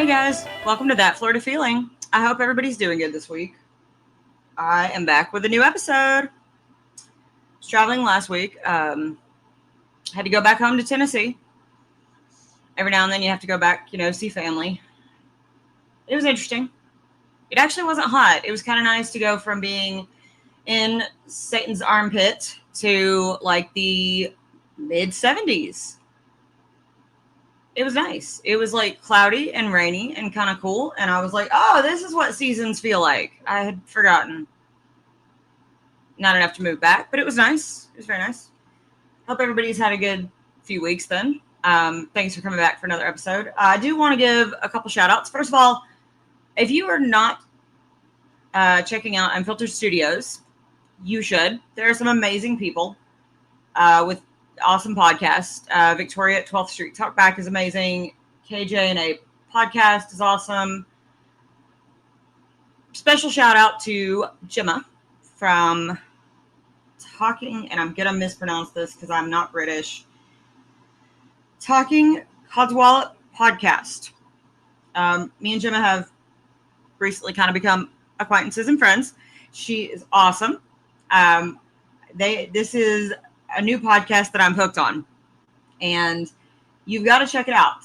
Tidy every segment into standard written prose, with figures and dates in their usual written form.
Hey guys, welcome to That Florida Feeling. I hope everybody's doing good this week. I am back with a new episode. I was traveling last week. Had to go back home to Tennessee. Every now and then you have to go back, see family. It was interesting. It actually wasn't hot. It was kind of nice to go from being in Satan's armpit to like the mid 70s. It was nice. It was like cloudy and rainy and kind of cool. And I was like, oh, this is what seasons feel like. I had forgotten. Not enough to move back, but it was nice. It was very nice. Hope everybody's had a good few weeks then. Thanks for coming back for another episode. I do want to give a couple shout outs. First of all, if you are not checking out Unfiltered Studios, you should. There are some amazing people with awesome podcast. Victoria at 12th Street Talkback is amazing. KJ&A podcast is awesome. Special shout out to Gemma from Talking, and I'm gonna mispronounce this because I'm not British. Talking Codswallop podcast. Me and Gemma have recently kind of become acquaintances and friends. She is awesome. This is a new podcast that I'm hooked on, and you've got to check it out.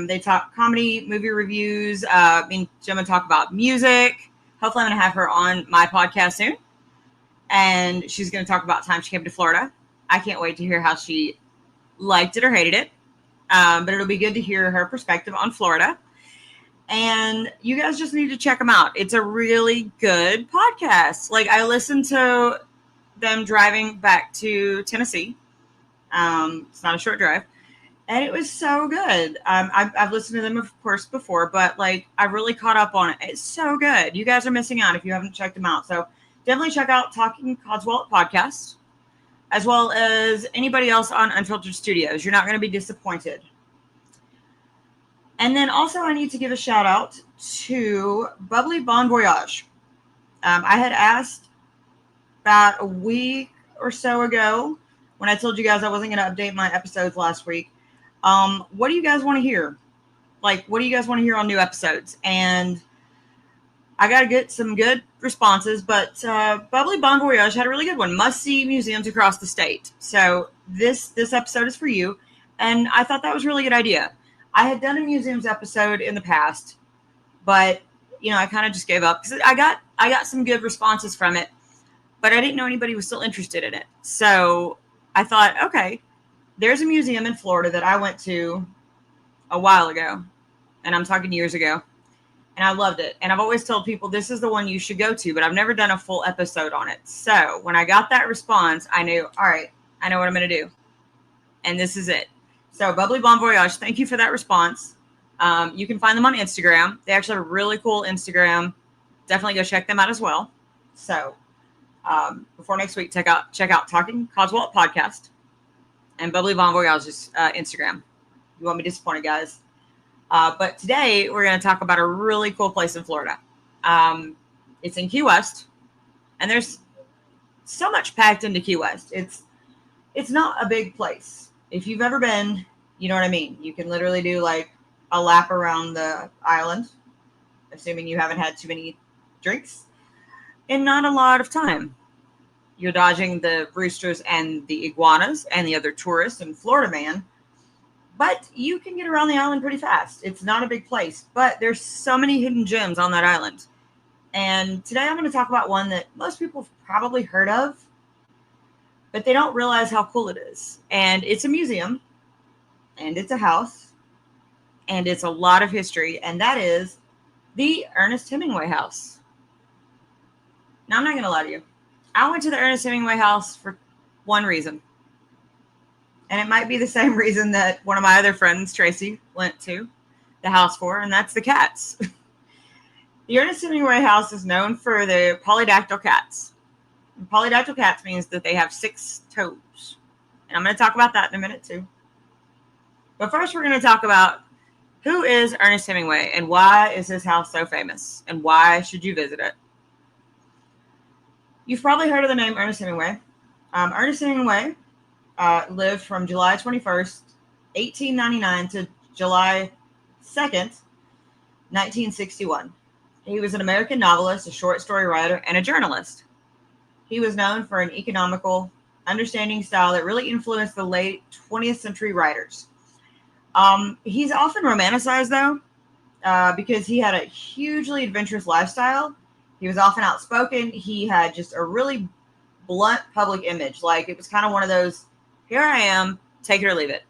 They talk comedy, movie reviews. Me and Gemma talk about music. Hopefully I'm going to have her on my podcast soon, and she's going to talk about time she came to Florida. I can't wait to hear how she liked it or hated it, but it'll be good to hear her perspective on Florida, and you guys just need to check them out. It's a really good podcast. Like, I listened to them driving back to Tennessee. It's not a short drive, and it was so good. I've listened to them, of course, before, but like, I really caught up on it. It's so good. You guys are missing out if you haven't checked them out. So definitely check out Talking Codswallop podcast, as well as anybody else on Unfiltered Studios. You're not going to be disappointed. And then also, I need to give a shout out to Bubbly Bon Voyage. I had asked about a week or so ago when I told you guys I wasn't going to update my episodes last week. What do you guys want to hear? Like, what do you guys want to hear on new episodes? And I got to get some good responses, but Bubbly Bon Voyage had a really good one. Must-see museums across the state. So this episode is for you, and I thought that was a really good idea. I had done a museums episode in the past, but I kind of just gave up because I got some good responses from it, but I didn't know anybody was still interested in it. So I thought, okay, there's a museum in Florida that I went to a while ago, and I'm talking years ago, and I loved it. And I've always told people this is the one you should go to, but I've never done a full episode on it. So when I got that response, I knew, all right, I know what I'm going to do. And this is it. So Bubbly Bon Voyage, thank you for that response. You can find them on Instagram. They actually have a really cool Instagram. Definitely go check them out as well. So before next week, check out Talking Codswallop podcast and Bubbly Bon Voyage's Instagram. You won't be disappointed, guys. But today we're going to talk about a really cool place in Florida. It's in Key West, and there's so much packed into Key West. It's not a big place. If you've ever been, you know what I mean. You can literally do like a lap around the island, assuming you haven't had too many drinks, in not a lot of time. You're dodging the roosters and the iguanas and the other tourists and Florida man, but you can get around the island pretty fast. It's not a big place, but there's so many hidden gems on that island. And today I'm going to talk about one that most people have probably heard of, but they don't realize how cool it is. And it's a museum, and it's a house, and it's a lot of history, and that is the Ernest Hemingway House. Now, I'm not going to lie to you. I went to the Ernest Hemingway House for one reason. And it might be the same reason that one of my other friends, Tracy, went to the house for, and that's the cats. The Ernest Hemingway House is known for the polydactyl cats. And polydactyl cats means that they have 6 toes. And I'm going to talk about that in a minute, too. But first, we're going to talk about who is Ernest Hemingway and why is his house so famous and why should you visit it. You've probably heard of the name Ernest Hemingway. Ernest Hemingway lived from July 21st, 1899 to July 2nd, 1961. He was an American novelist, a short story writer, and a journalist. He was known for an economical, understanding style that really influenced the late 20th century writers. He's often romanticized, though, because he had a hugely adventurous lifestyle. He was often outspoken. He had just a really blunt public image. Like, it was kind of one of those, here I am, take it or leave it.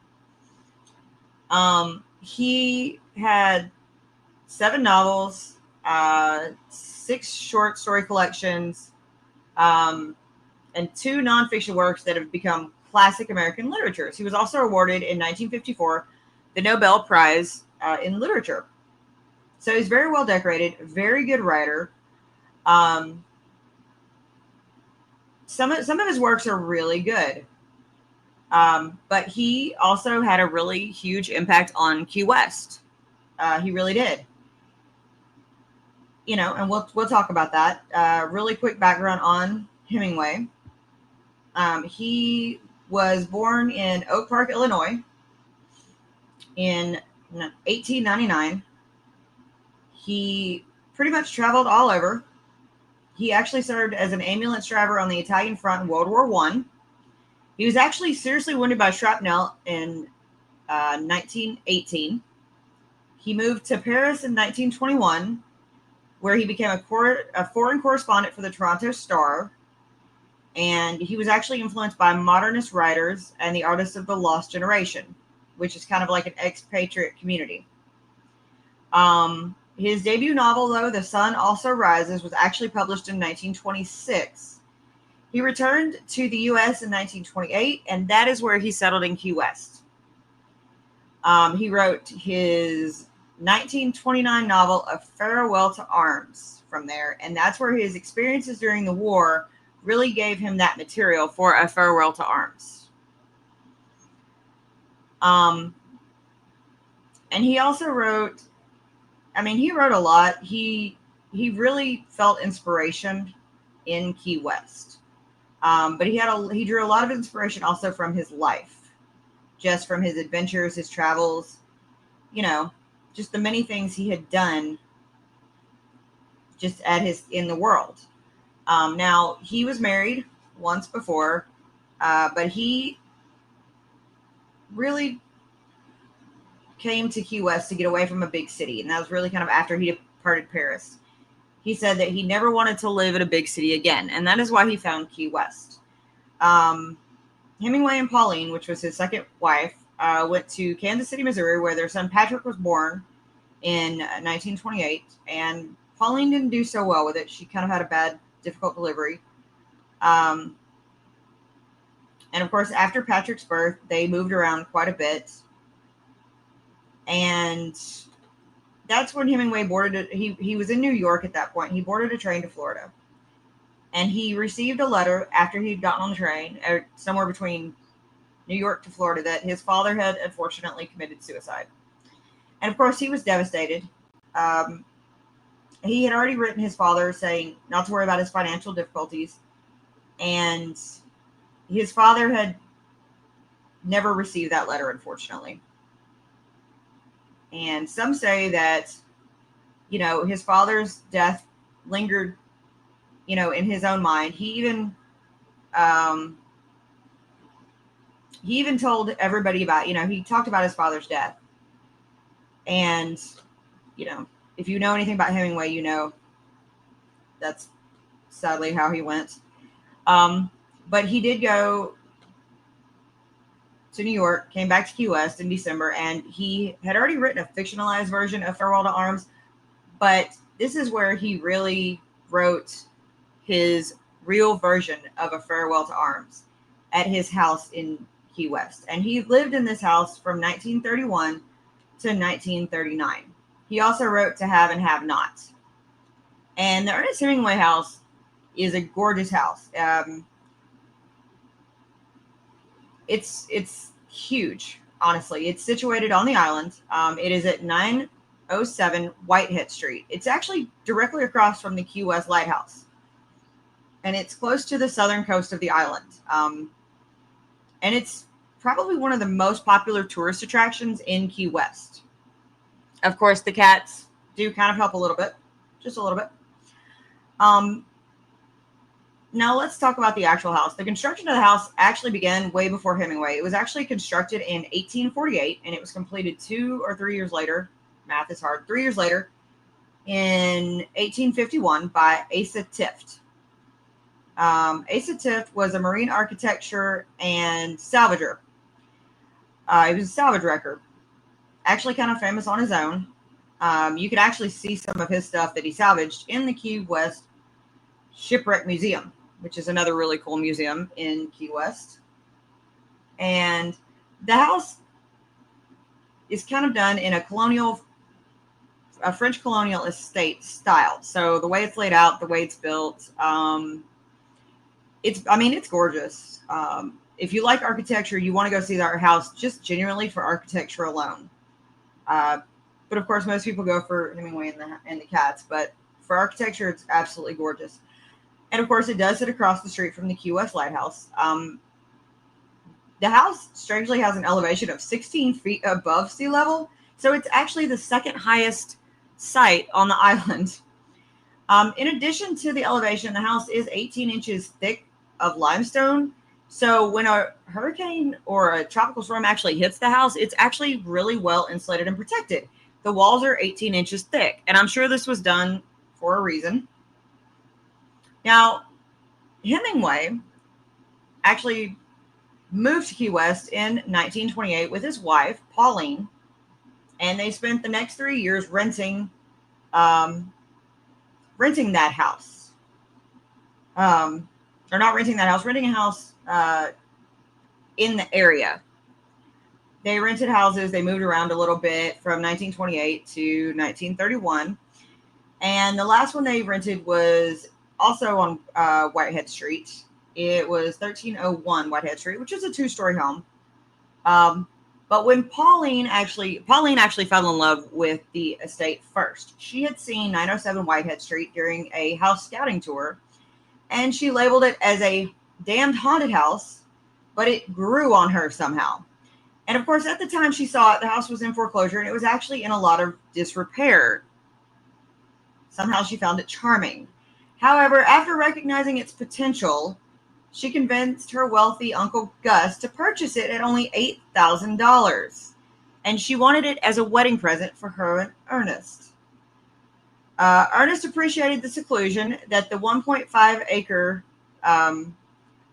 He had 7 novels, 6 short story collections, and 2 nonfiction works that have become classic American literatures. He was also awarded in 1954 the Nobel Prize in Literature. So he's very well decorated, very good writer. Some of his works are really good. But he also had a really huge impact on Key West. He really did. You know, and we'll talk about that. Really quick background on Hemingway. He was born in Oak Park, Illinois in 1899. He pretty much traveled all over. He actually served as an ambulance driver on the Italian front in World War I. He was actually seriously wounded by shrapnel in 1918. He moved to Paris in 1921, where he became a foreign correspondent for the Toronto Star. And he was actually influenced by modernist writers and the artists of the Lost Generation, which is kind of like an expatriate community. His debut novel, though, The Sun Also Rises, was actually published in 1926. He returned to the U.S. in 1928, and that is where he settled in Key West. He wrote his 1929 novel, A Farewell to Arms, from there, and that's where his experiences during the war really gave him that material for A Farewell to Arms. And he also wrote, he wrote a lot. He really felt inspiration in Key West. But he drew a lot of inspiration also from his life, just from his adventures, his travels, just the many things he had done just in the world. Now, he was married once before, but he really came to Key West to get away from a big city, and that was really kind of after he departed Paris. He said that he never wanted to live in a big city again, and that is why he found Key West. Hemingway and Pauline, which was his second wife, went to Kansas City, Missouri, where their son Patrick was born in 1928, and Pauline didn't do so well with it. She kind of had a difficult delivery. And of course, after Patrick's birth, they moved around quite a bit. And that's when Hemingway boarded it. He was in New York at that point. He boarded a train to Florida. And he received a letter after he'd gotten on the train, or somewhere between New York to Florida, that his father had unfortunately committed suicide. And of course, he was devastated. He had already written his father saying not to worry about his financial difficulties. And his father had never received that letter, unfortunately. And some say that, his father's death lingered, in his own mind. He even told everybody about, he talked about his father's death. And, if you know anything about Hemingway, that's sadly how he went. But he did go to New York, came back to Key West in December, and he had already written a fictionalized version of Farewell to Arms, but this is where he really wrote his real version of A Farewell to Arms at his house in Key West. And he lived in this house from 1931 to 1939. He also wrote To Have and Have Not. And the Ernest Hemingway house is a gorgeous house. It's huge, honestly. It's situated on the island. It is at 907 Whitehead Street. It's actually directly across from the Key West Lighthouse. And it's close to the southern coast of the island. And it's probably one of the most popular tourist attractions in Key West. Of course, the cats do kind of help a little bit, just a little bit. Um, Now let's talk about the actual house. The construction of the house actually began way before Hemingway. It was actually constructed in 1848, and it was completed 2 or 3 years later. Math is hard. 3 years later, in 1851, by Asa Tift. Asa Tift was a marine architecture and salvager. He was a salvage wrecker, actually kind of famous on his own. You can actually see some of his stuff that he salvaged in the Key West Shipwreck Museum, which is another really cool museum in Key West. And the house is kind of done in a French colonial estate style. So the way it's laid out, the way it's built, it's gorgeous. If you like architecture, you want to go see our house just genuinely for architecture alone. But of course, most people go for Hemingway and the cats. But for architecture, it's absolutely gorgeous. And of course, it does sit across the street from the Key West Lighthouse. The house strangely has an elevation of 16 feet above sea level. So it's actually the second highest site on the island. In addition to the elevation, the house is 18 inches thick of limestone. So when a hurricane or a tropical storm actually hits the house, it's actually really well insulated and protected. The walls are 18 inches thick. And I'm sure this was done for a reason. Now, Hemingway actually moved to Key West in 1928 with his wife, Pauline, and they spent the next 3 years renting that house. Or not renting that house, renting a house in the area. They rented houses. They moved around a little bit from 1928 to 1931. And the last one they rented was also on Whitehead Street. It was 1301 Whitehead Street, which is a 2-story home. But when Pauline actually fell in love with the estate first. She had seen 907 Whitehead Street during a house scouting tour, and she labeled it as a damned haunted house, but it grew on her somehow. And of course, at the time she saw it, the house was in foreclosure, and it was actually in a lot of disrepair. Somehow she found it charming. However, after recognizing its potential, she convinced her wealthy Uncle Gus to purchase it at only $8,000. And she wanted it as a wedding present for her and Ernest. Ernest appreciated the seclusion that the 1.5-acre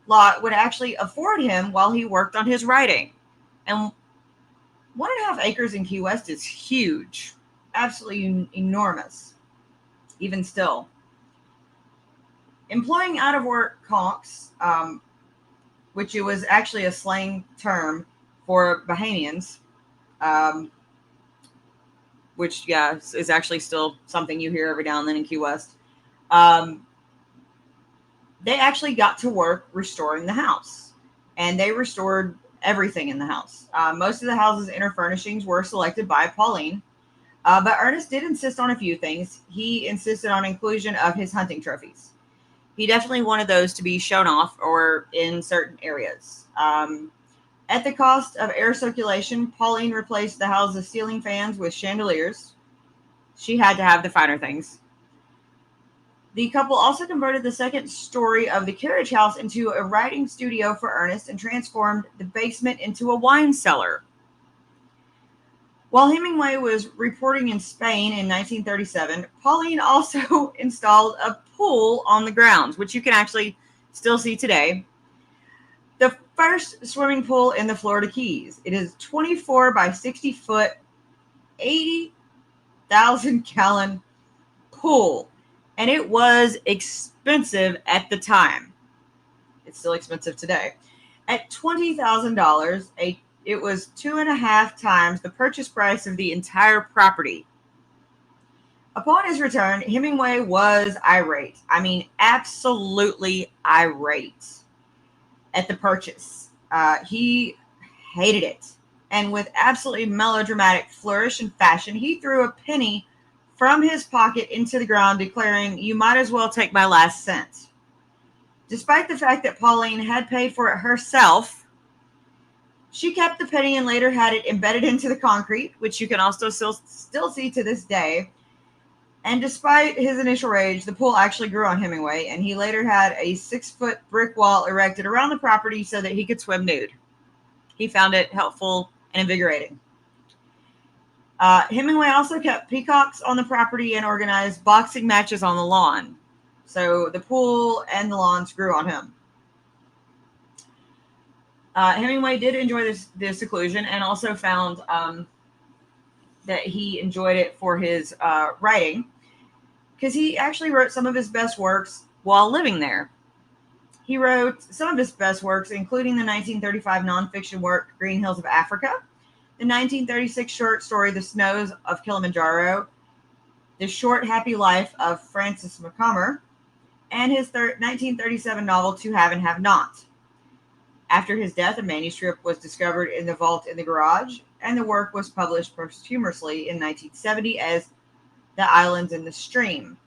lot would actually afford him while he worked on his writing. And 1.5 acres in Key West is huge. Absolutely enormous. Even still. Employing out-of-work conks, which it was actually a slang term for Bahamians, which, yeah, is actually still something you hear every now and then in Key West. They actually got to work restoring the house, and they restored everything in the house. Most of the house's inner furnishings were selected by Pauline, but Ernest did insist on a few things. He insisted on inclusion of his hunting trophies. He definitely wanted those to be shown off or in certain areas. At the cost of air circulation, Pauline replaced the house's ceiling fans with chandeliers. She had to have the finer things. The couple also converted the second story of the carriage house into a writing studio for Ernest and transformed the basement into a wine cellar. While Hemingway was reporting in Spain in 1937, Pauline also installed a pool on the grounds, which you can actually still see today. The first swimming pool in the Florida Keys. It is 24 by 60 foot, 80,000 gallon pool. And it was expensive at the time. It's still expensive today. At $20,000, it was 2.5 times the purchase price of the entire property. Upon his return, Hemingway was irate. I mean, absolutely irate at the purchase. He hated it. And with absolutely melodramatic flourish and fashion, he threw a penny from his pocket into the ground, declaring, "You might as well take my last cent." Despite the fact that Pauline had paid for it herself, she kept the penny and later had it embedded into the concrete, which you can also still see to this day. And despite his initial rage, the pool actually grew on Hemingway, and he later had a 6-foot brick wall erected around the property so that he could swim nude. He found it helpful and invigorating. Hemingway also kept peacocks on the property and organized boxing matches on the lawn. So the pool and the lawns grew on him. Hemingway did enjoy this seclusion and also found that he enjoyed it for his writing, because he actually wrote some of his best works while living there. He wrote some of his best works, including the 1935 nonfiction work Green Hills of Africa, the 1936 short story The Snows of Kilimanjaro, The Short Happy Life of Francis Macomber, and his 1937 novel To Have and Have Not. After his death, a manuscript was discovered in the vault in the garage, and the work was published posthumously in 1970 as The Islands in the Stream.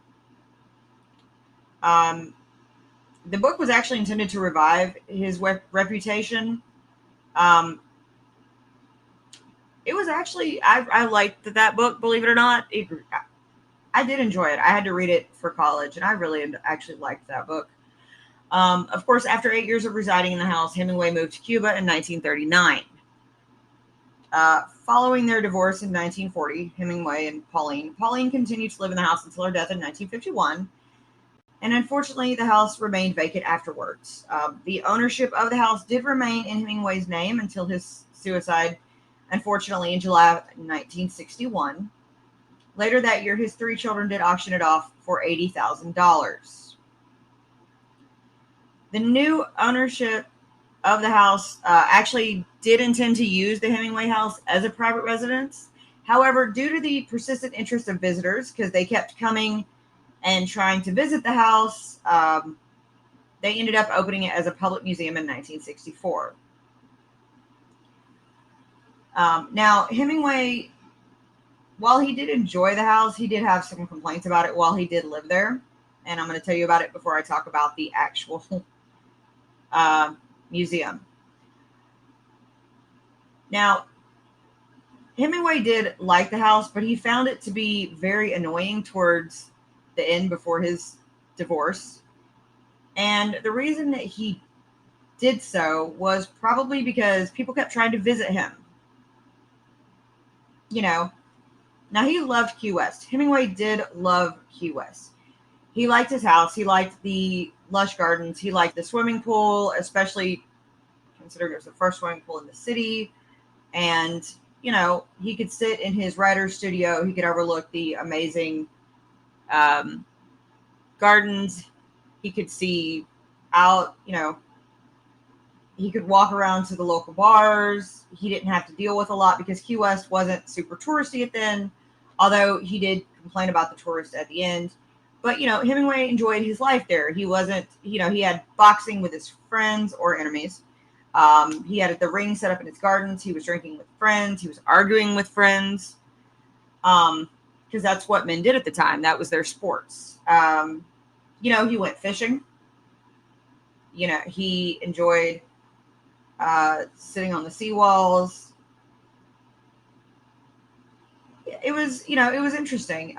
The book was actually intended to revive his reputation. It was actually, I liked that book, believe it or not. I did enjoy it. I had to read it for college, and I really actually liked that book. Of course, after 8 years of residing in the house, Hemingway moved to Cuba in 1939. Following their divorce in 1940, Hemingway and Pauline continued to live in the house until her death in 1951. And unfortunately, the house remained vacant afterwards. The ownership of the house did remain in Hemingway's name until his suicide, unfortunately, in July of 1961. Later that year, his 3 children did auction it off for $80,000. The new ownership of the house actually did intend to use the Hemingway house as a private residence. However, due to the persistent interest of visitors, because they kept coming and trying to visit the house, they ended up opening it as a public museum in 1964. Now, Hemingway, while he did enjoy the house, he did have some complaints about it while he did live there. And I'm going to tell you about it before I talk about the actual museum. Now, Hemingway did like the house, but he found it to be very annoying towards the end before his divorce. And the reason that he did so was probably because people kept trying to visit him. Now he loved Key West. Hemingway did love Key West. He liked his house. He liked the lush gardens. He liked the swimming pool, especially considering it was the first swimming pool in the city. And, he could sit in his writer's studio. He could overlook the amazing gardens. He could see out, he could walk around to the local bars. He didn't have to deal with a lot because Key West wasn't super touristy at then, although he did complain about the tourists at the end. But, Hemingway enjoyed his life there. He wasn't, he had boxing with his friends or enemies. He had the ring set up in his gardens. He was drinking with friends. He was arguing with friends. Because that's what men did at the time. That was their sports. He went fishing. He enjoyed sitting on the seawalls. It was interesting.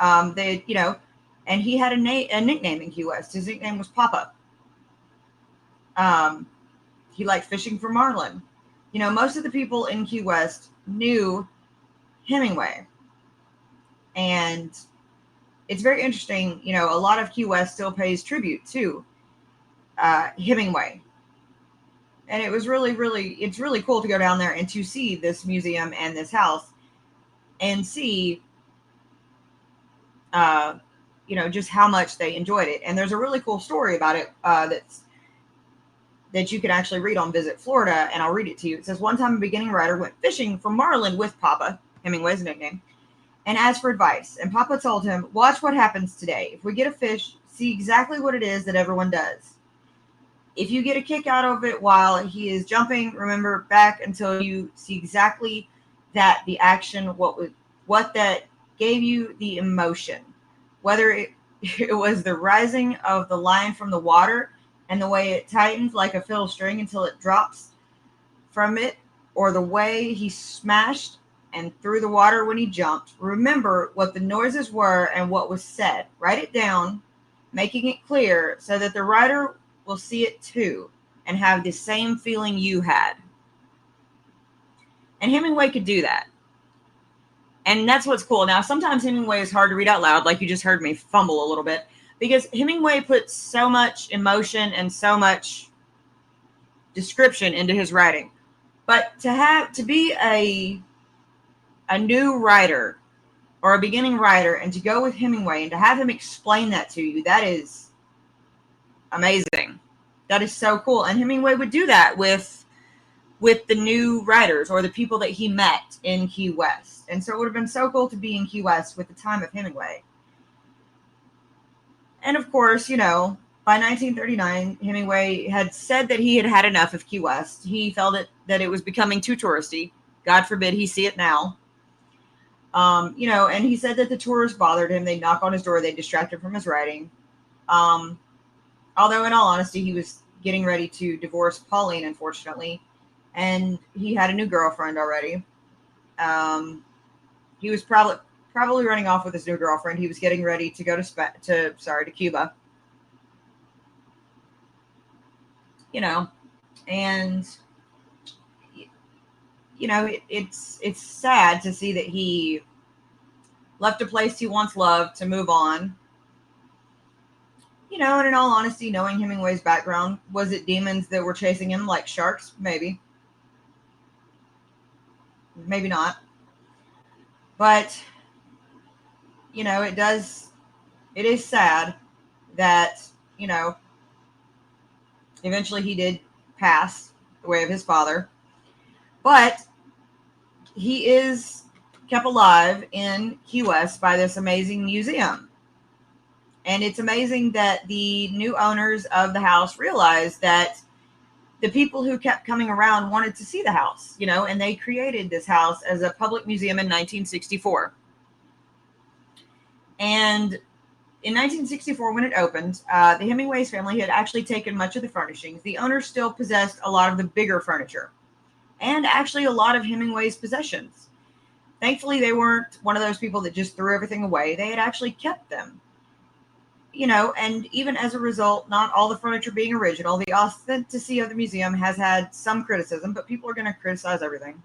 And he had a nickname in Key West. His nickname was Papa. He liked fishing for marlin. Most of the people in Key West knew Hemingway. And it's very interesting. A lot of Key West still pays tribute to Hemingway. And it was it's really cool to go down there and to see this museum and this house and see, just how much they enjoyed it. And there's a really cool story about it that you can actually read on Visit Florida, and I'll read it to you. It says, one time a beginning writer went fishing for marlin with Papa, Hemingway's nickname, and asked for advice. And Papa told him, watch what happens today. If we get a fish, see exactly what it is that everyone does. If you get a kick out of it while he is jumping, remember back until you see exactly that the action, what that gave you the emotion. Whether it was the rising of the line from the water and the way it tightens like a fiddle string until it drops from it, or the way he smashed and through the water when he jumped. Remember what the noises were and what was said. Write it down, making it clear so that the writer will see it too and have the same feeling you had. And Hemingway could do that. And that's what's cool. Now, sometimes Hemingway is hard to read out loud, like you just heard me fumble a little bit, because Hemingway puts so much emotion and so much description into his writing. But to be a new writer or a beginning writer and to go with Hemingway and to have him explain that to you, that is amazing. That is so cool. And Hemingway would do that with the new writers or the people that he met in Key West. And so it would have been so cool to be in Key West with the time of Hemingway. And of course, you know, by 1939, Hemingway had said that he had had enough of Key West. He felt that it was becoming too touristy. God forbid he see it now. You know, and he said that the tourists bothered him. They'd knock on his door. They'd distract him from his writing. Although, in all honesty, he was getting ready to divorce Pauline, unfortunately. And he had a new girlfriend already. He was probably running off with his new girlfriend. He was getting ready to go to Cuba. You know, and you know, it's sad to see that he left a place he once loved to move on. You know, and in all honesty, knowing Hemingway's background, was it demons that were chasing him like sharks? Maybe. Maybe not. But, you know, it is sad that, you know, eventually he did pass the way of his father. But he is kept alive in Key West by this amazing museum. And it's amazing that the new owners of the house realized that the people who kept coming around wanted to see the house, you know, and they created this house as a public museum in 1964. And in 1964, when it opened, the Hemingway's family had actually taken much of the furnishings. The owners still possessed a lot of the bigger furniture and actually a lot of Hemingway's possessions. Thankfully, they weren't one of those people that just threw everything away. They had actually kept them. You know, and even as a result, not all the furniture being original, the authenticity of the museum has had some criticism, but people are going to criticize everything.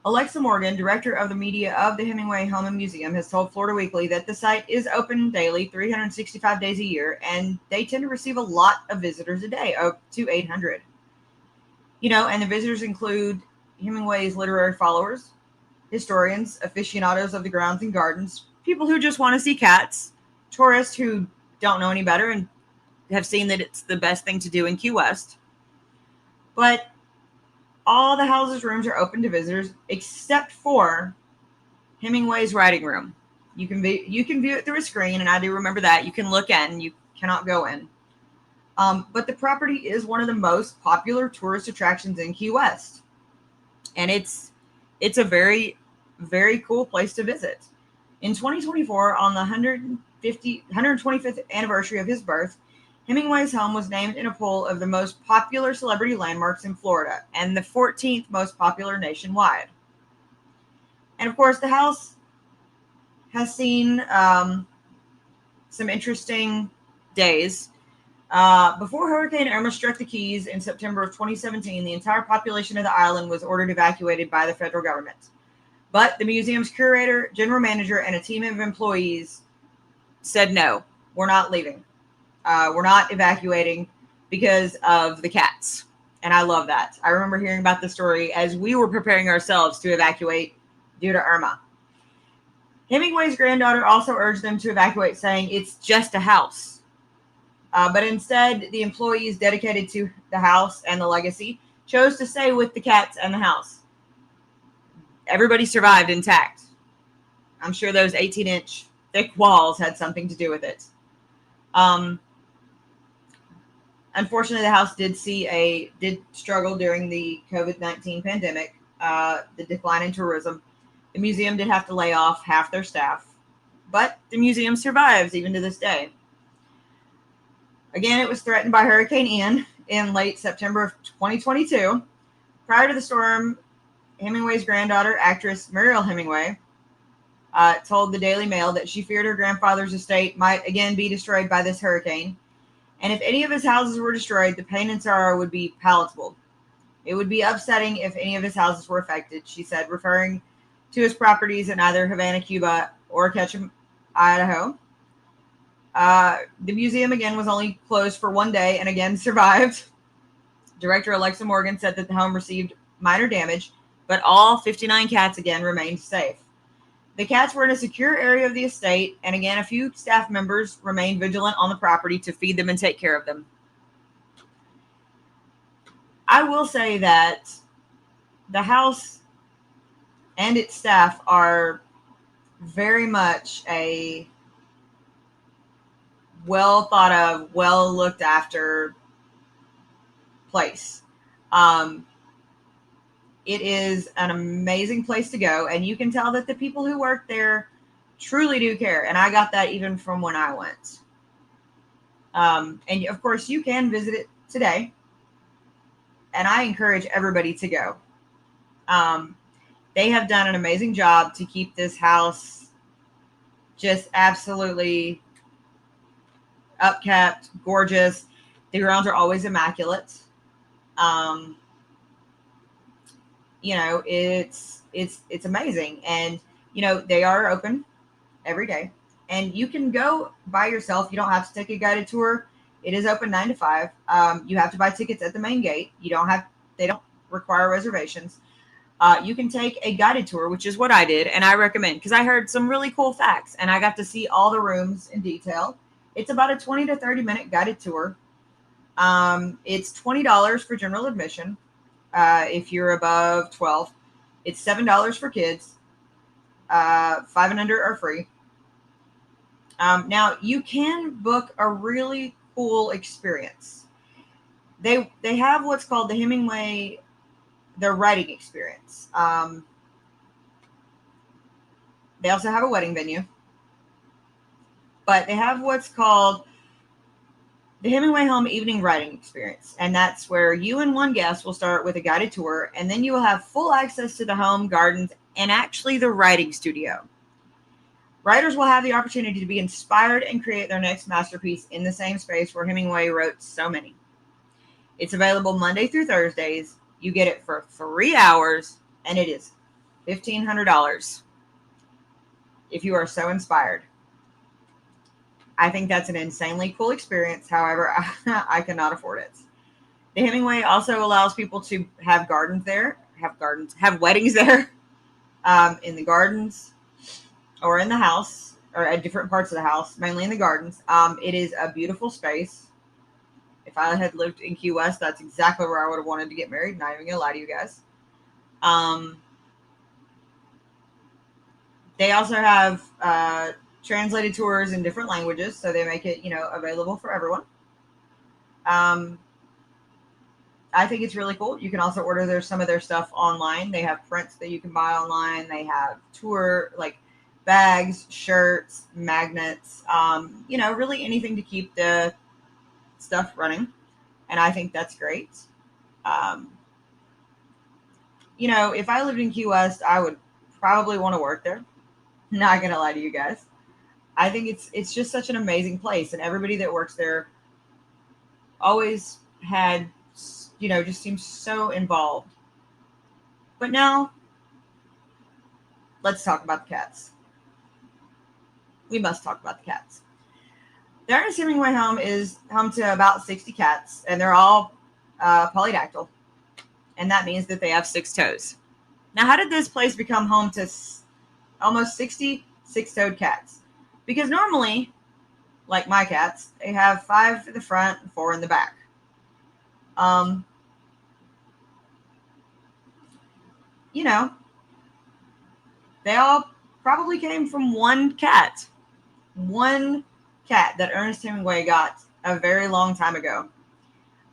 Alexa Morgan, director of the media of the Hemingway Home and Museum, has told Florida Weekly that the site is open daily, 365 days a year, and they tend to receive a lot of visitors a day, up to 800. You know, and the visitors include Hemingway's literary followers, historians, aficionados of the grounds and gardens, people who just want to see cats, tourists who don't know any better and have seen that it's the best thing to do in Key West. But all the house's rooms are open to visitors except for Hemingway's writing room. You can view it through a screen, and I do remember that. You can look in, you cannot go in. But the property is one of the most popular tourist attractions in Key West. And it's a very, very cool place to visit. In 2024, on the 125th anniversary of his birth, Hemingway's home was named in a poll of the most popular celebrity landmarks in Florida and the 14th most popular nationwide. And of course, the house has seen some interesting days. Before Hurricane Irma struck the Keys in September of 2017, the entire population of the island was ordered evacuated by the federal government. But the museum's curator, general manager, and a team of employees said, no, we're not leaving. We're not evacuating because of the cats. And I love that. I remember hearing about the story as we were preparing ourselves to evacuate due to Irma. Hemingway's granddaughter also urged them to evacuate, saying it's just a house. But instead, the employees dedicated to the house and the legacy chose to stay with the cats and the house. Everybody survived intact. I'm sure those 18-inch thick walls had something to do with it. Unfortunately, the house did struggle during the COVID-19 pandemic, the decline in tourism. The museum did have to lay off half their staff, but the museum survives even to this day. Again, it was threatened by Hurricane Ian in late September of 2022. Prior to the storm Hemingway's granddaughter, actress Muriel Hemingway, told the Daily Mail that she feared her grandfather's estate might again be destroyed by this hurricane. And if any of his houses were destroyed, the pain and sorrow would be palatable. It would be upsetting if any of his houses were affected, she said, referring to his properties in either Havana, Cuba, or Ketchum, Idaho. The museum, again, was only closed for one day and again survived. Director Alexa Morgan said that the home received minor damage, but all 59 cats, again, remained safe. The cats were in a secure area of the estate, and again, a few staff members remained vigilant on the property to feed them and take care of them. I will say that the house and its staff are very much a well thought of, well looked after place. It is an amazing place to go, and you can tell that the people who work there truly do care. And I got that even from when I went. And of course, you can visit it today, and I encourage everybody to go. They have done an amazing job to keep this house just absolutely upkept, gorgeous. The grounds are always immaculate. It's amazing. And, they are open every day. And you can go by yourself. You don't have to take a guided tour. It is open 9 to 5. You have to buy tickets at the main gate. They don't require reservations. You can take a guided tour, which is what I did, and I recommend, because I heard some really cool facts, and I got to see all the rooms in detail. It's about a 20 to 30-minute guided tour. It's $20 for general admission if you're above 12. It's $7 for kids. 5 and under are free. Now, you can book a really cool experience. They have what's called the Hemingway, the writing experience. They also have a wedding venue. But they have what's called the Hemingway Home Evening Writing Experience. And that's where you and one guest will start with a guided tour, and then you will have full access to the home, gardens, and actually the writing studio. Writers will have the opportunity to be inspired and create their next masterpiece in the same space where Hemingway wrote so many. It's available Monday through Thursdays. You get it for 3 hours, and it is $1,500 if you are so inspired. I think that's an insanely cool experience. However, I cannot afford it. The Hemingway also allows people to have gardens there, have weddings there, in the gardens or in the house, or at different parts of the house, mainly in the gardens. It is a beautiful space. If I had lived in Key West, that's exactly where I would have wanted to get married. Not even gonna lie to you guys. They also have translated tours in different languages, so they make it, available for everyone. I think it's really cool. You can also order some of their stuff online. They have prints that you can buy online. They have tour, bags, shirts, magnets, really anything to keep the stuff running. And I think that's great. If I lived in Key West, I would probably want to work there. Not gonna lie to you guys. I think it's just such an amazing place, and everybody that works there always had, just seems so involved. But now, let's talk about the cats. We must talk about the cats. The Ernest Hemingway home is home to about 60 cats, and they're all polydactyl, and that means that they have 6 toes. Now, how did this place become home to almost 60 six-toed cats? Because normally, like my cats, they have 5 in the front and 4 in the back. They all probably came from one cat that Ernest Hemingway got a very long time ago.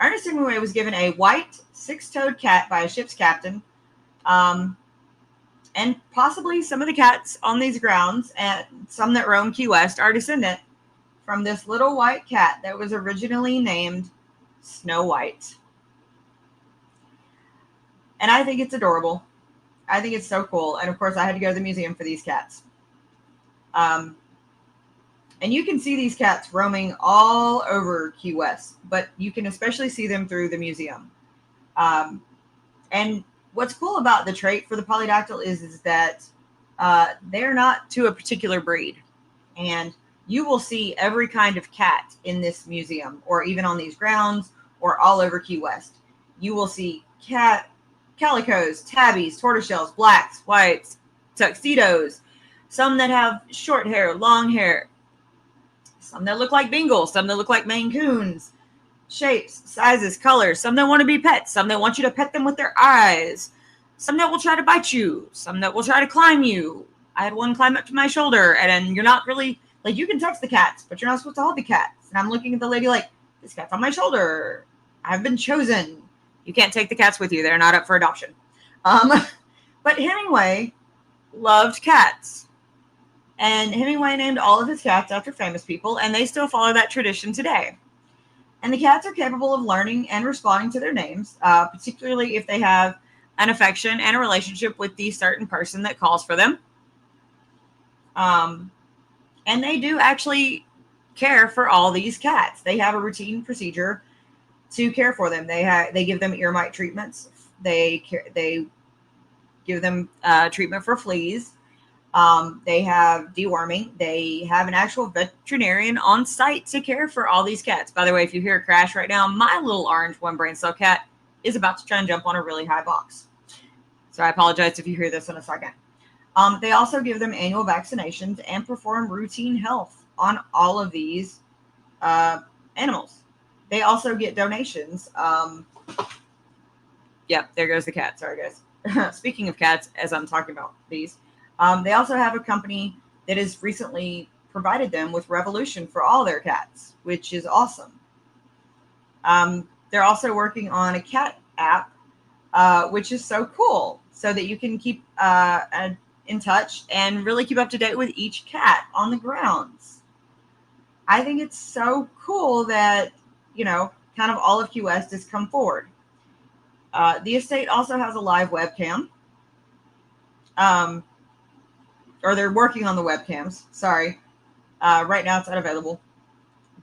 Ernest Hemingway was given a white 6-toed cat by a ship's captain. And possibly some of the cats on these grounds and some that roam Key West are descendant from this little white cat that was originally named Snow White. And I think it's adorable. I think it's so cool. And of course, I had to go to the museum for these cats. And you can see these cats roaming all over Key West, but you can especially see them through the museum. And what's cool about the trait for the polydactyl is that they're not to a particular breed. And you will see every kind of cat in this museum, or even on these grounds, or all over Key West. You will see calicos, tabbies, tortoiseshells, blacks, whites, tuxedos, some that have short hair, long hair, some that look like Bengals, some that look like Maine Coons, shapes, sizes, colors, some that want to be pets, some that want you to pet them with their eyes, some that will try to bite you, some that will try to climb you. I had one climb up to my shoulder, and you're not really, like, you can touch the cats, but you're not supposed to hold the cats. And I'm looking at the lady like, this cat's on my shoulder. I've been chosen. You can't take the cats with you. They're not up for adoption. But Hemingway loved cats. And Hemingway named all of his cats after famous people, and they still follow that tradition today. And the cats are capable of learning and responding to their names, particularly if they have an affection and a relationship with the certain person that calls for them. And they do actually care for all these cats. They have a routine procedure to care for them. They give them ear mite treatments. They give them treatment for fleas. They have deworming. They have an actual veterinarian on site to care for all these cats. By the way, if you hear a crash right now, my little orange one brain cell cat is about to try and jump on a really high box. So I apologize if you hear this in a second. They also give them annual vaccinations and perform routine health on all of these animals. They also get donations. Yep, there goes the cat. Sorry, guys. Speaking of cats, as I'm talking about these, they also have a company that has recently provided them with Revolution for all their cats, which is awesome. They're also working on a cat app, which is so cool, so that you can keep in touch and really keep up to date with each cat on the grounds. I think it's so cool that, kind of all of Key West has come forward. The estate also has a live webcam. Or they're working on the webcams. Sorry. Right now it's unavailable.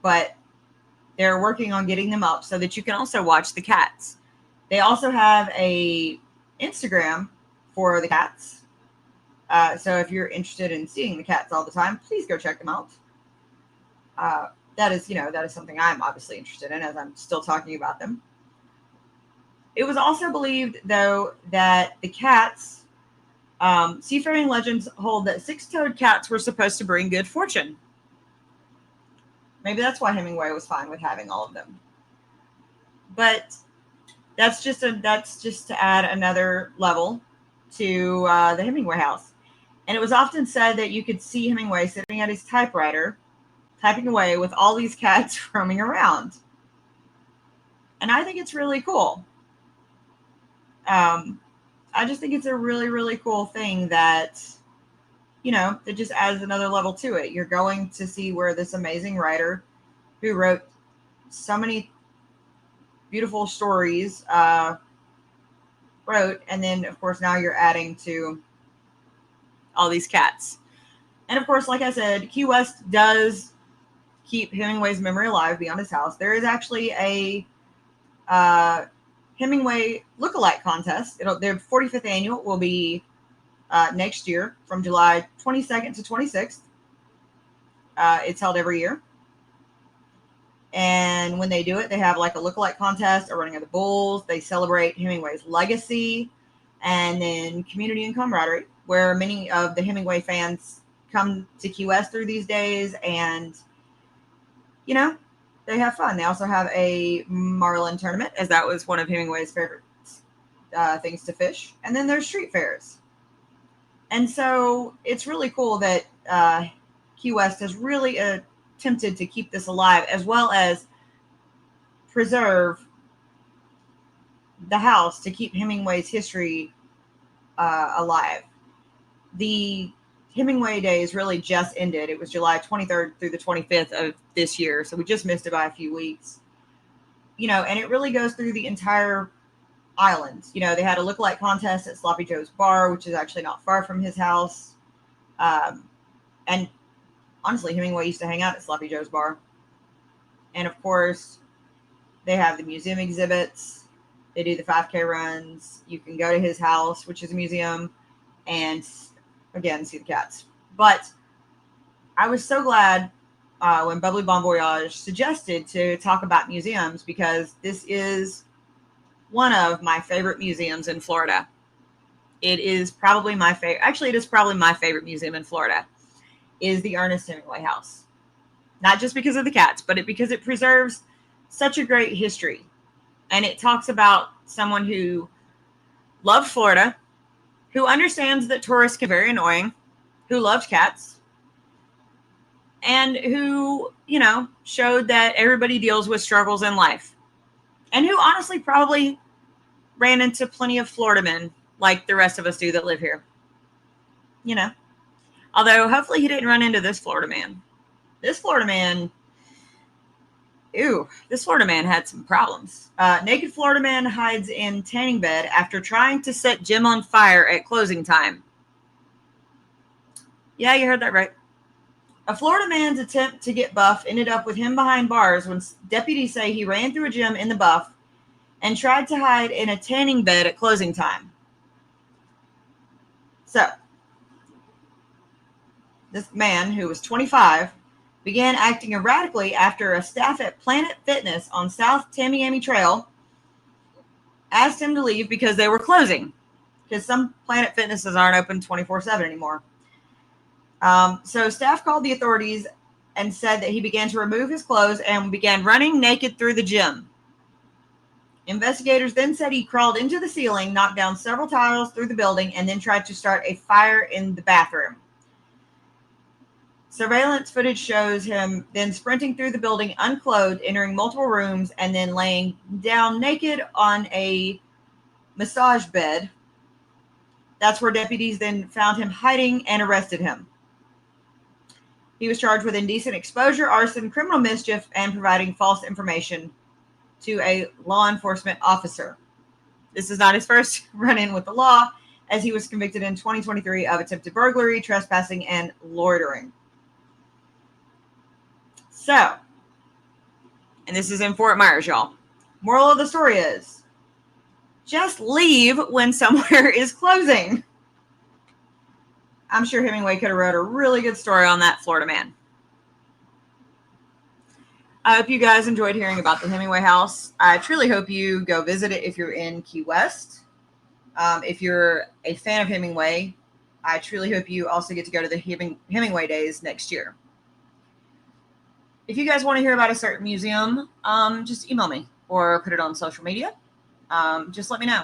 But they're working on getting them up so that you can also watch the cats. They also have a Instagram for the cats. So if you're interested in seeing the cats all the time, please go check them out. That is something I'm obviously interested in, as I'm still talking about them. It was also believed, though, that the cats, seafaring legends hold that six-toed cats were supposed to bring good fortune. Maybe that's why Hemingway was fine with having all of them. But that's just to add another level to the Hemingway House. And it was often said that you could see Hemingway sitting at his typewriter, typing away with all these cats roaming around. And I think it's really cool. I just think it's a really, really cool thing that, that just adds another level to it. You're going to see where this amazing writer who wrote so many beautiful stories wrote. And then, of course, now you're adding to all these cats. And, of course, like I said, Key West does keep Hemingway's memory alive beyond his house. There is actually a Hemingway lookalike contest. Their 45th annual will be next year from July 22nd to 26th. It's held every year. And when they do it, they have like a lookalike contest, a running of the bulls. They celebrate Hemingway's legacy and then community and camaraderie, where many of the Hemingway fans come to Key West through these days and, they have fun. They also have a marlin tournament, as that was one of Hemingway's favorite things to fish. And then there's street fairs. And so it's really cool that Key West has really attempted to keep this alive, as well as preserve the house to keep Hemingway's history alive. The Hemingway Days really just ended. It was July 23rd through the 25th of this year. So we just missed it by a few weeks. And it really goes through the entire islands. You know, they had a lookalike contest at Sloppy Joe's bar, which is actually not far from his house. And honestly, Hemingway used to hang out at Sloppy Joe's bar. And of course, they have the museum exhibits. They do the 5K runs. You can go to his house, which is a museum, and again, see the cats. But I was so glad when Bubbly Bon Voyage suggested to talk about museums, because this is one of my favorite museums in Florida. It is probably my favorite. Actually, it is probably my favorite museum in Florida, is the Ernest Hemingway House. Not just because of the cats, but because it preserves such a great history. And it talks about someone who loved Florida, who understands that tourists can be very annoying, who loved cats, and who, you know, showed that everybody deals with struggles in life. And who honestly probably ran into plenty of Florida men like the rest of us do that live here. You know. Although, hopefully he didn't run into this Florida man. This Florida man had some problems. Naked Florida man hides in tanning bed after trying to set Jim on fire at closing time. Yeah, you heard that right. A Florida man's attempt to get buff ended up with him behind bars when deputies say he ran through a gym in the buff and tried to hide in a tanning bed at closing time. So, this man, who was 25, began acting erratically after a staff at Planet Fitness on South Tamiami Trail asked him to leave because they were closing. Because some Planet Fitnesses aren't open 24/7 anymore. So staff called the authorities and said that he began to remove his clothes and began running naked through the gym. Investigators then said he crawled into the ceiling, knocked down several tiles through the building, and then tried to start a fire in the bathroom. Surveillance footage shows him then sprinting through the building unclothed, entering multiple rooms, and then laying down naked on a massage bed. That's where deputies then found him hiding and arrested him. He was charged with indecent exposure, arson, criminal mischief, and providing false information to a law enforcement officer. This is not his first run-in with the law, as he was convicted in 2023 of attempted burglary, trespassing, and loitering. So, and this is in Fort Myers, y'all. Moral of the story is, just leave when somewhere is closing. I'm sure Hemingway could have wrote a really good story on that Florida man. I hope you guys enjoyed hearing about the Hemingway House. I truly hope you go visit it if you're in Key West. If you're a fan of Hemingway, I truly hope you also get to go to the Hemingway Days next year. If you guys want to hear about a certain museum, just email me or put it on social media. Just let me know.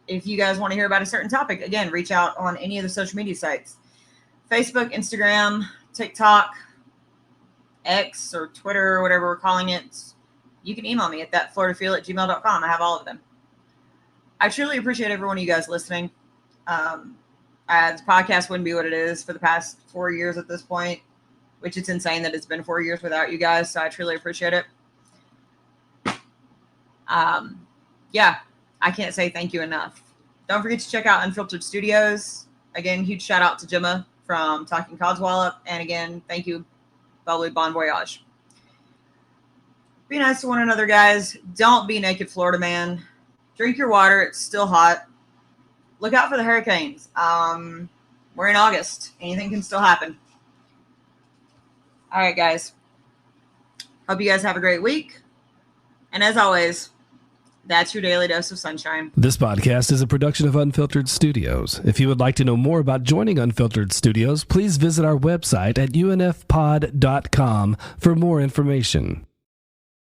If you guys want to hear about a certain topic, again, reach out on any of the social media sites. Facebook, Instagram, TikTok, X, or Twitter, or whatever we're calling it. You can email me at thatfloridafeel@gmail.com. I have all of them. I truly appreciate every one of you guys listening. This podcast wouldn't be what it is for the past 4 years at this point, which it's insane that it's been 4 years without you guys, so I truly appreciate it. Yeah, I can't say thank you enough. Don't forget to check out Unfiltered Studios. Again, huge shout out to Gemma from Talking Codswallop. And again, thank you, Bubbly Bon Voyage. Be nice to one another, guys. Don't be naked Florida man. Drink your water. It's still hot. Look out for the hurricanes. We're in August. Anything can still happen. All right, guys. Hope you guys have a great week. And as always, that's your daily dose of sunshine. This podcast is a production of Unfiltered Studios. If you would like to know more about joining Unfiltered Studios, please visit our website at unfpod.com for more information.